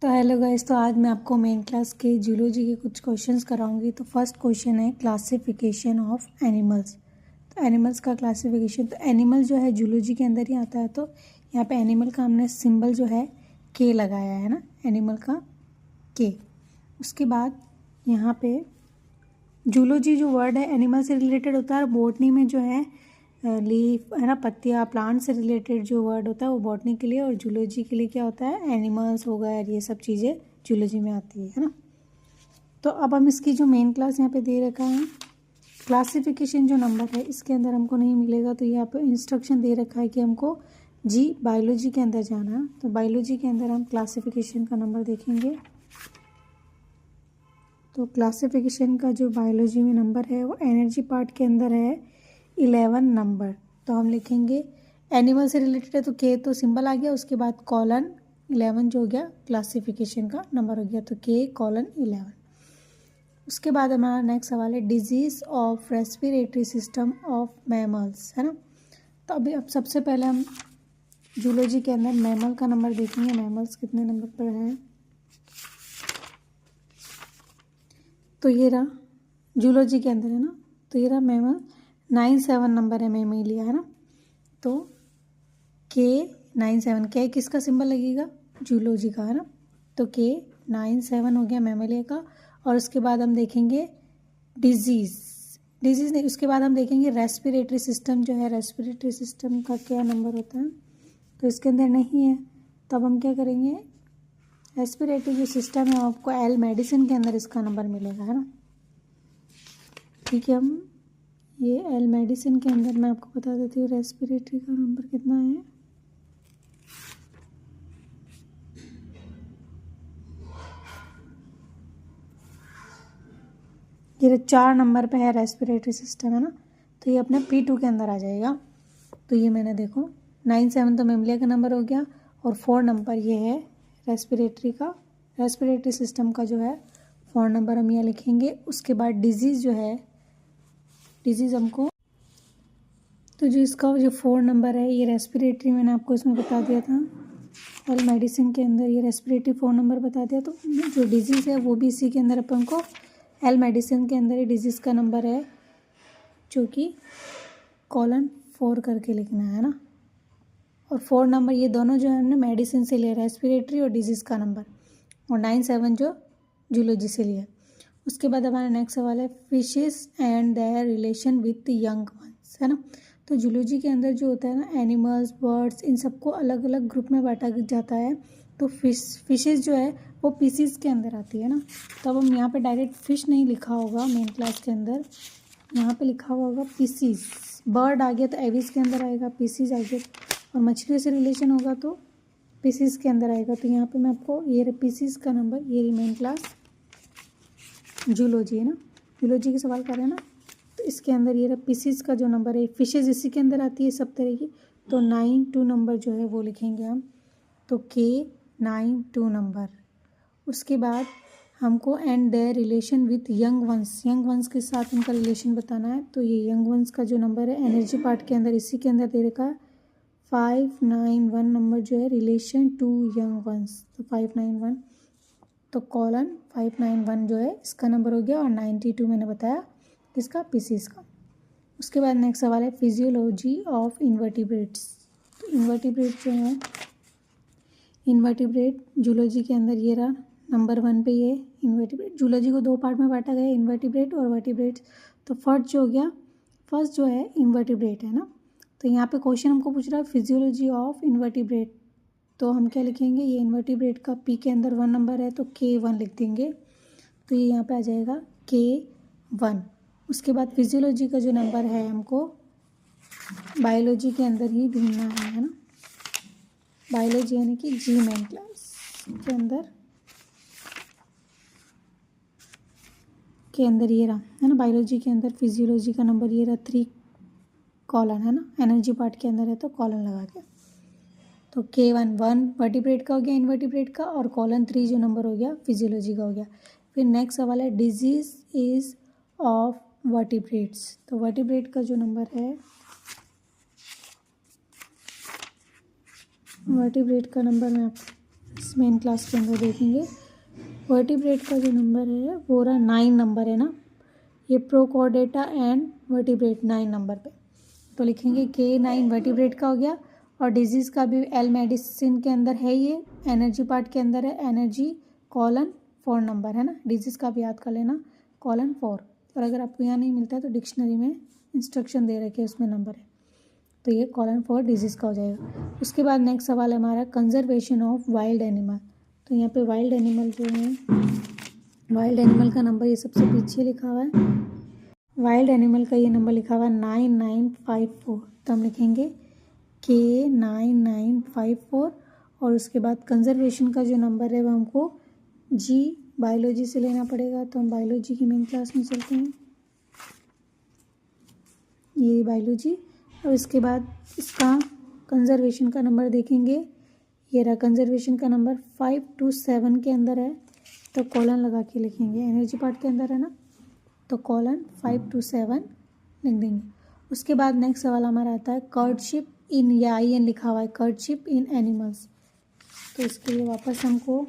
तो hello guys, तो आज मैं आपको मेन क्लास के जूलॉजी के कुछ क्वेश्चंस कराऊंगी। तो फर्स्ट क्वेश्चन है क्लासिफिकेशन ऑफ एनिमल्स। तो एनिमल्स का क्लासिफिकेशन, तो एनिमल जो है जूलॉजी के अंदर ही आता है। तो यहाँ पे एनिमल का हमने सिंबल जो है के लगाया है ना, एनिमल का के। उसके बाद यहाँ पे जूलॉजी जो वर्ड है एनिमल से रिलेटेड होता है, और बॉटनी में जो है लीफ है ना, पत्तियाँ, प्लांट से रिलेटेड जो वर्ड होता है वो बॉटनी के लिए, और जूलॉजी के लिए क्या होता है, एनिमल्स हो गए, ये सब चीज़ें जूलॉजी में आती है ना। तो अब हम इसकी जो मेन क्लास यहाँ पे दे रखा है, क्लासिफिकेशन जो नंबर है इसके अंदर हमको नहीं मिलेगा। तो यहाँ पे इंस्ट्रक्शन दे रखा है कि हमको बायोलॉजी के अंदर जाना है। तो बायोलॉजी के अंदर हम क्लासिफिकेशन का नंबर देखेंगे। तो क्लासिफिकेशन का जो बायोलॉजी में नंबर है वो एनर्जी पार्ट के अंदर है 11 नंबर। तो हम लिखेंगे एनिमल से रिलेटेड है तो के, तो सिंबल आ गया, उसके बाद कॉलन 11 जो हो गया क्लासिफिकेशन का नंबर हो गया, तो के कॉलन 11। उसके बाद हमारा नेक्स्ट सवाल है disease of respiratory system of mammals, है ना। तो अभी अब सबसे पहले हम जूलॉजी के अंदर मैमल का नंबर देखेंगे, मैमल्स कितने नंबर पर है। तो ये रहा जूलॉजी के अंदर है ना, तो ये रहा मैमल 97 नंबर है मैमेलिया, है ना। तो के 97, के किसका सिंबल लगेगा, जूलॉजी का, है ना। तो के 97 हो गया मैमेलिया का। और उसके बाद हम देखेंगे डिजीज़ नहीं, उसके बाद हम देखेंगे रेस्पिरेटरी सिस्टम जो है, रेस्पिरेटरी सिस्टम का क्या नंबर होता है। तो इसके अंदर नहीं है, तब हम क्या करेंगे, रेस्पिरेटरी जो सिस्टम है आपको एल मेडिसिन के अंदर इसका नंबर मिलेगा, है ना। ठीक है, हम ये एल मेडिसिन के अंदर मैं आपको बता देती हूँ रेस्पिरेटरी का नंबर कितना है। ये 4 नंबर पे है रेस्पिरेटरी सिस्टम, है ना। तो ये अपने P2 के अंदर आ जाएगा। तो ये मैंने देखो 97 तो मेमलिया का नंबर हो गया, और 4 नंबर ये है रेस्पिरेटरी सिस्टम का जो है 4 नंबर हम यहाँ लिखेंगे। उसके बाद डिजीज़ जो है, डिजीज़ हमको, तो जो इसका जो 4 नंबर है ये रेस्पिरेटरी, मैंने आपको इसमें बता दिया था एल मेडिसिन के अंदर, ये रेस्पिरेटरी 4 नंबर बता दिया। तो जो डिजीज़ है वो भी इसी के अंदर अपन को एल मेडिसिन के अंदर ही डिजीज़ का नंबर है, जो कि कॉलन 4 करके लिखना है ना। और 4 नंबर ये दोनों जो है हमने मेडिसिन से लिया, रेस्पिरेटरी और डिजीज़ का नंबर, और 97 जो जूलॉजी से लिया। उसके बाद हमारा नेक्स्ट सवाल है fishes and there relation with young ones, है ना। तो जूलॉजी के अंदर जो होता है ना, एनिमल्स, बर्ड्स, इन सबको अलग अलग ग्रुप में बांटा जाता है। तो फिशेस जो है वो पीसीज के अंदर आती है ना। तो अब हम यहाँ पे डायरेक्ट फिश नहीं लिखा होगा मेन क्लास के अंदर, यहाँ पे लिखा हुआ होगा पीसीज। बर्ड आ गया तो एविस के अंदर आएगा, पीसीज आ गया, और मछलियों से रिलेशन होगा तो पीसीज के अंदर आएगा। तो यहाँ पे मैं आपको ये पीसीज का नंबर, ये मेन क्लास जूलॉजी है ना, जूलॉजी के सवाल कर रहे हैं ना। तो इसके अंदर ये पीसीज का जो नंबर है, फिशेज इसी के अंदर आती है सब तरह की। तो 92 नंबर जो है वो लिखेंगे हम, तो के 92 नंबर। उसके बाद हमको and there relation with young ones के साथ उनका रिलेशन बताना है। तो ये यंग वंस का जो नंबर है एनर्जी पार्ट के अंदर, इसी के अंदर दे रखा है 591 नंबर जो है रिलेशन टू यंग वंस। तो 591, तो कॉलन 591 जो है इसका नंबर हो गया, और 92 मैंने बताया इसका पीसीस का। उसके बाद नेक्स्ट सवाल है फिजियोलॉजी ऑफ इन्वर्टिब्रेट्स। तो इन्वर्टिब्रेट जो है, इन्वर्टिब्रेट जूलॉजी के अंदर ये रहा नंबर 1 पे, ये इन्वर्टिब्रेट। जूलॉजी को 2 पार्ट में बांटा गया, इन्वर्टिब्रेट और वर्टिब्रेट्स। तो फर्स्ट जो हो गया, फर्स्ट जो है इन्वर्टिब्रेट है ना। तो यहाँ पे क्वेश्चन हमको पूछ रहा है फिजियोलॉजी ऑफ इन्वर्टिब्रेट। तो हम क्या लिखेंगे, ये इन्वर्टिब्रेट का पी के अंदर 1 नंबर है तो K1 लिख देंगे। तो ये यहाँ पे आ जाएगा K1। उसके बाद फिजियोलॉजी का जो नंबर है हमको बायोलॉजी के अंदर ही ढूंढना है ना। बायोलॉजी यानी कि जी मेन क्लास के अंदर ये रहा है ना, बायोलॉजी के अंदर फिजियोलॉजी का नंबर ये रहा 3 कॉलन, है ना। एनर्जी पार्ट के अंदर है तो कॉलन लगा के, तो K1 1 वर्टिब्रेट का हो गया, इनवर्टिब्रेट का, और कॉलन 3 जो नंबर हो गया फिजियोलॉजी का हो गया। फिर नेक्स्ट सवाल है डिजीज इज ऑफ वर्टिब्रेट्स। तो वर्टिब्रेट का जो नंबर है, वर्टिब्रेट का नंबर मैं इस मेन क्लास के अंदर देखेंगे वर्टिब्रेट का जो नंबर है वो रहा 9 नंबर है ना, ये प्रोकॉर्डेटा एंड वर्टिब्रेट 9 नंबर पे। तो लिखेंगे K9 वर्टिब्रेट का हो गया, और डिजीज़ का भी एल मेडिसिन के अंदर है, ये एनर्जी पार्ट के अंदर है, एनर्जी कॉलन 4 नंबर है ना, डिजीज़ का भी याद कर लेना कॉलन 4। और अगर आपको यहाँ नहीं मिलता है तो डिक्शनरी में इंस्ट्रक्शन दे रखे उसमें नंबर है, तो ये कॉलन 4 डिजीज़ का हो जाएगा। उसके बाद नेक्स्ट सवाल है हमारा कंजर्वेशन ऑफ वाइल्ड एनिमल। तो यहाँ पे वाइल्ड एनिमल जो है, वाइल्ड एनिमल का नंबर ये सबसे पीछे लिखा हुआ है, वाइल्ड एनिमल का ये नंबर लिखा हुआ है 9954। तो हम लिखेंगे K9954, और उसके बाद कंजर्वेशन का जो नंबर है वो हमको जी बायोलॉजी से लेना पड़ेगा। तो हम बायोलॉजी की मेन क्लास में चलते हैं, ये बायोलॉजी, और इसके बाद इसका कंजर्वेशन का नंबर देखेंगे, ये रहा कंजर्वेशन का नंबर 527 के अंदर है, तो कॉलन लगा के लिखेंगे, एनर्जी पार्ट के अंदर है ना, तो कॉलन 527 लिख देंगे। उसके बाद नेक्स्ट सवाल हमारा आता है कर्डशिप इन, या IN लिखा हुआ है कर्डशिप इन एनिमल्स। तो इसके लिए वापस हमको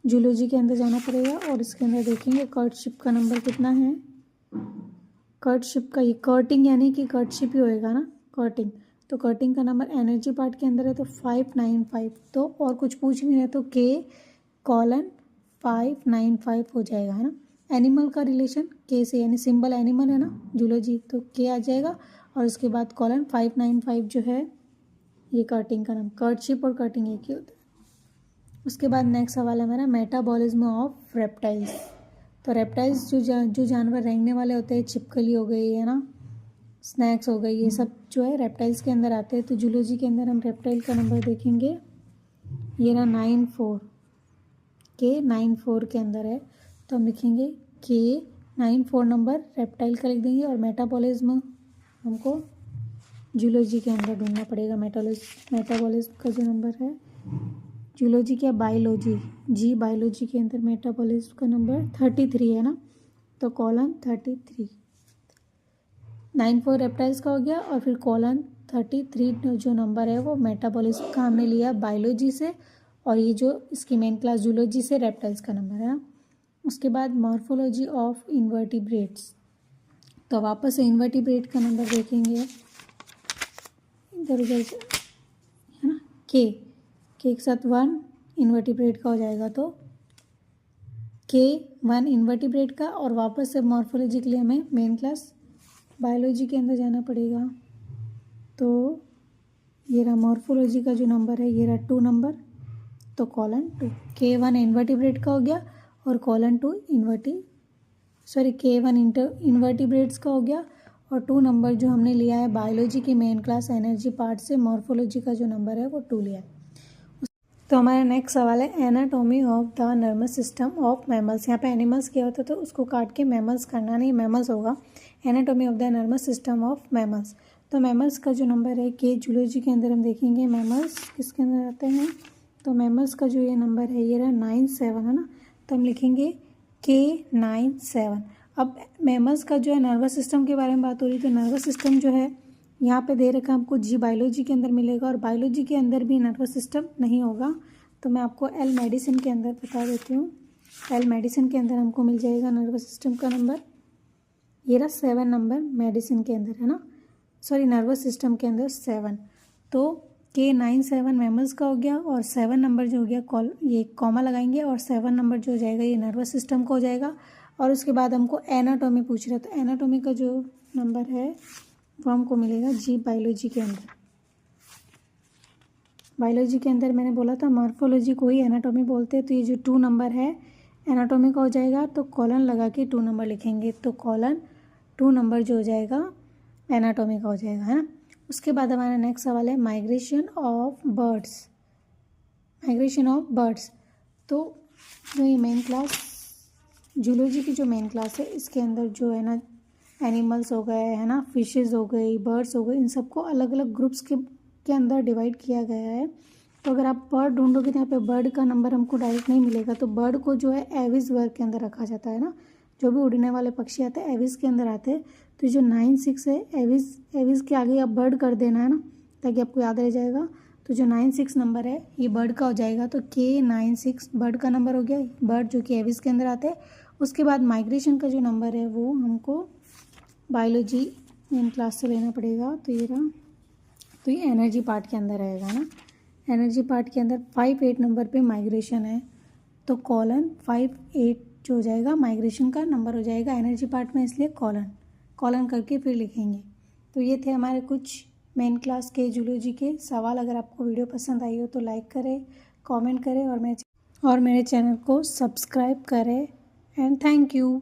जूलॉजी के अंदर जाना पड़ेगा, और इसके अंदर देखेंगे कर्डशिप का नंबर कितना है। कर्डशिप का ये कर्टिंग यानी कि कर्डशिप ही होएगा ना, कर्टिंग, तो कर्टिंग का नंबर एनर्जी पार्ट के अंदर है तो 595। तो और कुछ पूछ नहीं है तो K:595 हो जाएगा है ना। एनिमल का रिलेशन K से, यानी सिंबल एनिमल है ना जूलॉजी, तो K आ जाएगा, और उसके बाद कॉलन 595 जो है ये कर्टिंग का नाम, कर्डशिप और कर्टिंग एक ही होता है। उसके बाद नेक्स्ट सवाल है हमारा मेटाबॉलिज्म ऑफ रेप्टाइल्स। तो रेप्टाइल्स जो जानवर रेंगने वाले होते हैं, छिपकली हो गई है ना, स्नैक्स हो गई, ये सब जो है रेप्टाइल्स के अंदर आते हैं। तो जूलॉजी के अंदर हम रेप्टाइल का नंबर देखेंगे, ये रहा 94, K94 के अंदर है, तो हम लिखेंगे K94 नंबर रेप्टाइल का लिख देंगे। और मेटाबॉलिज्म हमको जूलॉजी के अंदर ढूंढना पड़ेगा, मेटाबॉलिज्म का जो नंबर है, जूलॉजी क्या बायोलॉजी, जी बायोलॉजी के अंदर मेटाबॉलिज्म का नंबर 33 है ना, तो कॉलन 33, 94 रेप्टाइल्स का हो गया, और फिर कॉलन 33 जो नंबर है वो मेटाबॉलिज्म का हमने लिया बायोलॉजी से, और ये जो इसकी मेन क्लास जूलॉजी से रेप्टाइल्स का नंबर है ना। उसके बाद मॉर्फोलॉजी ऑफ इन्वर्टिब्रेट्स, तो वापस से इन्वर्टिब्रेट का नंबर देखेंगे, इधर उधर है ना, के के साथ 1 इन्वर्टिब्रेट का हो जाएगा, तो K1 इन्वर्टिब्रेट का, और वापस से मॉर्फोलॉजी के लिए हमें मेन क्लास बायोलॉजी के अंदर जाना पड़ेगा। तो ये रहा मॉर्फोलॉजी का जो नंबर है, ये रहा 2 नंबर, तो कॉलन 2, K1 इन्वर्टिब्रेट का हो गया, और कॉलन 2 K1 इन्वर्टिब्रेट्स का हो गया, और 2 नंबर जो हमने लिया है बायोलॉजी की मेन क्लास एनर्जी पार्ट से, मॉर्फोलॉजी का जो नंबर है वो 2 लिया है। तो हमारा नेक्स्ट सवाल है anatomy of the nervous system of mammals. यहाँ पे एनिमल्स क्या होता है तो उसको काट के मैमल्स करना नहीं, मैमल्स होगा, anatomy of the nervous system of mammals. तो मैमल्स का जो नंबर है के जूलॉजी के अंदर हम देखेंगे मैमल्स किसके अंदर आते हैं, तो मैमल्स का जो ये नंबर है ये रहा 97 है ना, तो हम लिखेंगे K97। अब मैमल्स का जो है नर्वस सिस्टम के बारे में बात हो रही है, तो नर्वस सिस्टम जो है यहाँ पे दे रखा है हमको जी बायोलॉजी के अंदर मिलेगा, और बायोलॉजी के अंदर भी नर्वस सिस्टम नहीं होगा, तो मैं आपको एल मेडिसिन के अंदर बता देती हूँ। एल मेडिसिन के अंदर हमको मिल जाएगा नर्वस सिस्टम का नंबर, ये रहा 7 नंबर मेडिसिन के अंदर है ना, सॉरी नर्वस सिस्टम के अंदर 7, तो K97 मैमल्स का हो गया, और 7 नंबर जो हो गया ये कॉमा लगाएंगे, और 7 नंबर जो हो जाएगा ये नर्वस सिस्टम का हो जाएगा। और उसके बाद हमको एनाटॉमी पूछ रहा था, एनाटॉमी का जो नंबर है वो हमको मिलेगा जी बायोलॉजी के अंदर। बायोलॉजी के अंदर मैंने बोला था मॉर्फोलॉजी को ही एनाटॉमी बोलते हैं, तो ये जो 2 नंबर है एनाटॉमी का हो जाएगा, तो कॉलन लगा के 2 नंबर लिखेंगे, तो कॉलन 2 नंबर जो हो जाएगा एनाटॉमी का हो जाएगा है ना। उसके बाद हमारा नेक्स्ट सवाल है migration of birds, migration of birds. तो जो ये मेन क्लास जूलॉजी की जो मेन क्लास है इसके अंदर जो है ना एनिमल्स हो गए है ना, फिशेस हो गई, बर्ड्स हो गए, इन सबको अलग अलग ग्रुप्स के अंदर डिवाइड किया गया है। तो अगर आप बर्ड ढूंढोगे तो यहाँ पे बर्ड का नंबर हमको डायरेक्ट नहीं मिलेगा, तो बर्ड को जो है एविस वर्ग के अंदर रखा जाता है ना, जो भी उड़ने वाले पक्षी आते हैं एविस के अंदर आते हैं। तो जो 96 है एविस के आगे आप बर्ड कर देना है ना, ताकि आपको याद रह जाएगा। तो जो 96 नंबर है ये बर्ड का हो जाएगा, तो K96 बर्ड का नंबर हो गया, बर्ड जो कि एविस के अंदर आते हैं। उसके बाद माइग्रेशन का जो नंबर है वो हमको बायोलॉजी मेन क्लास से लेना पड़ेगा। तो ये रहा, तो ये एनर्जी पार्ट के अंदर रहेगा ना। एनर्जी पार्ट के अंदर 58 नंबर पे माइग्रेशन है, तो कॉलन 58 जो हो जाएगा माइग्रेशन का नंबर हो जाएगा एनर्जी पार्ट में, इसलिए कॉलन करके फिर लिखेंगे। तो ये थे हमारे कुछ मेन क्लास के जूलॉजी के सवाल। अगर आपको वीडियो पसंद आई हो तो लाइक करें, कमेंट करें और मेरे चैनल को सब्सक्राइब करें। And thank you.